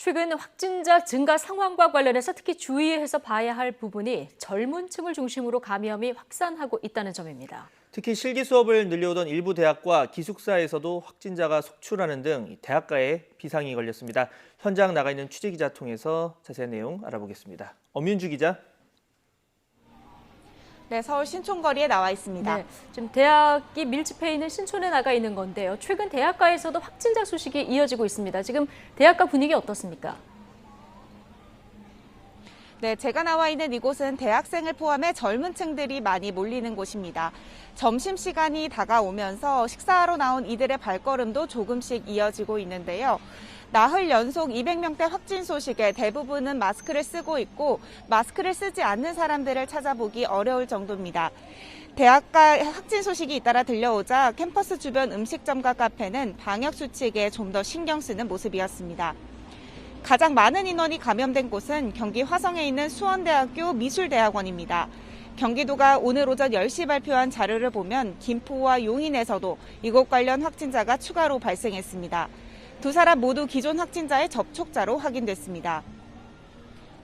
최근 확진자 증가 상황과 관련해서 특히 주의해서 봐야 할 부분이 젊은 층을 중심으로 감염이 확산하고 있다는 점입니다. 특히 실기 수업을 늘려오던 일부 대학과 기숙사에서도 확진자가 속출하는 등 대학가에 비상이 걸렸습니다. 현장 나가 있는 취재기자 통해서 자세한 내용 알아보겠습니다. 엄윤주 기자. 네, 서울 신촌거리에 나와 있습니다. 네, 지금 대학이 밀집해 있는 신촌에 나가 있는 건데요. 최근 대학가에서도 확진자 소식이 이어지고 있습니다. 지금 대학가 분위기 어떻습니까? 네, 제가 나와 있는 이곳은 대학생을 포함해 젊은 층들이 많이 몰리는 곳입니다. 점심시간이 다가오면서 식사하러 나온 이들의 발걸음도 조금씩 이어지고 있는데요. 나흘 연속 200명대 확진 소식에 대부분은 마스크를 쓰고 있고 마스크를 쓰지 않는 사람들을 찾아보기 어려울 정도입니다. 대학가 확진 소식이 잇따라 들려오자 캠퍼스 주변 음식점과 카페는 방역 수칙에 좀 더 신경 쓰는 모습이었습니다. 가장 많은 인원이 감염된 곳은 경기 화성에 있는 수원대학교 미술대학원입니다. 경기도가 오늘 오전 10시 발표한 자료를 보면 김포와 용인에서도 이곳 관련 확진자가 추가로 발생했습니다. 두 사람 모두 기존 확진자의 접촉자로 확인됐습니다.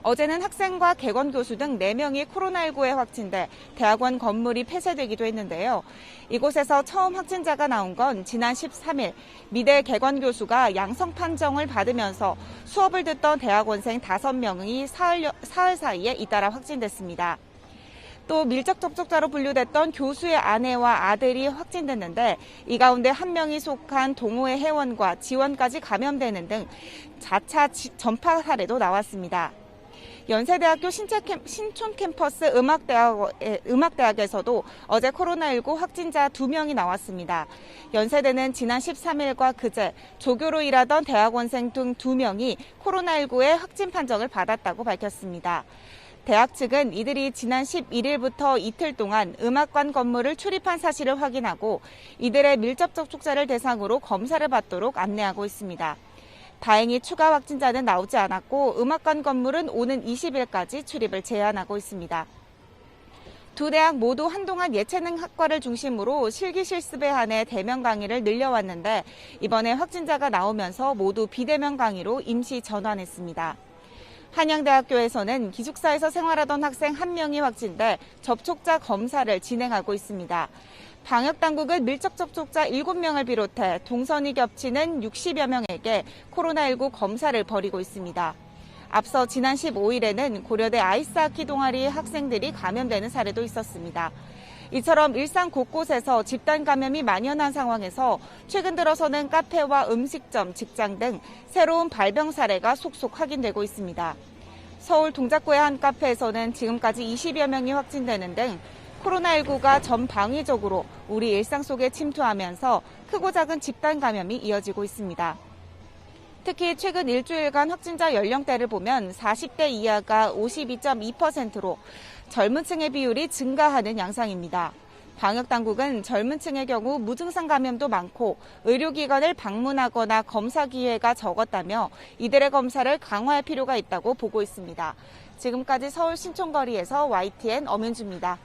어제는 학생과 객원 교수 등 4명이 코로나19에 확진돼 대학원 건물이 폐쇄되기도 했는데요. 이곳에서 처음 확진자가 나온 건 지난 13일 미대 객원 교수가 양성 판정을 받으면서 수업을 듣던 대학원생 5명이 사흘 사이에 잇따라 확진됐습니다. 또 밀접 접촉자로 분류됐던 교수의 아내와 아들이 확진됐는데 이 가운데 한 명이 속한 동호회 회원과 지원까지 감염되는 등 자차 전파 사례도 나왔습니다. 연세대학교 신촌 캠퍼스 음악대학에서도 어제 코로나19 확진자 2명이 나왔습니다. 연세대는 지난 13일과 그제 조교로 일하던 대학원생 등 2명이 코로나19에 확진 판정을 받았다고 밝혔습니다. 대학 측은 이들이 지난 11일부터 이틀 동안 음악관 건물을 출입한 사실을 확인하고 이들의 밀접 접촉자를 대상으로 검사를 받도록 안내하고 있습니다. 다행히 추가 확진자는 나오지 않았고 음악관 건물은 오는 20일까지 출입을 제한하고 있습니다. 두 대학 모두 한동안 예체능 학과를 중심으로 실기 실습에 한해 대면 강의를 늘려왔는데 이번에 확진자가 나오면서 모두 비대면 강의로 임시 전환했습니다. 한양대학교에서는 기숙사에서 생활하던 학생 1명이 확진돼 접촉자 검사를 진행하고 있습니다. 방역당국은 밀접 접촉자 7명을 비롯해 동선이 겹치는 60여 명에게 코로나19 검사를 벌이고 있습니다. 앞서 지난 15일에는 고려대 아이스하키 동아리 학생들이 감염되는 사례도 있었습니다. 이처럼 일상 곳곳에서 집단 감염이 만연한 상황에서 최근 들어서는 카페와 음식점, 직장 등 새로운 발병 사례가 속속 확인되고 있습니다. 서울 동작구의 한 카페에서는 지금까지 20여 명이 확진되는 등 코로나19가 전방위적으로 우리 일상 속에 침투하면서 크고 작은 집단 감염이 이어지고 있습니다. 특히 최근 일주일간 확진자 연령대를 보면 40대 이하가 52.2%로 젊은 층의 비율이 증가하는 양상입니다. 방역당국은 젊은 층의 경우 무증상 감염도 많고 의료기관을 방문하거나 검사 기회가 적었다며 이들의 검사를 강화할 필요가 있다고 보고 있습니다. 지금까지 서울 신촌거리에서 YTN 엄윤주입니다.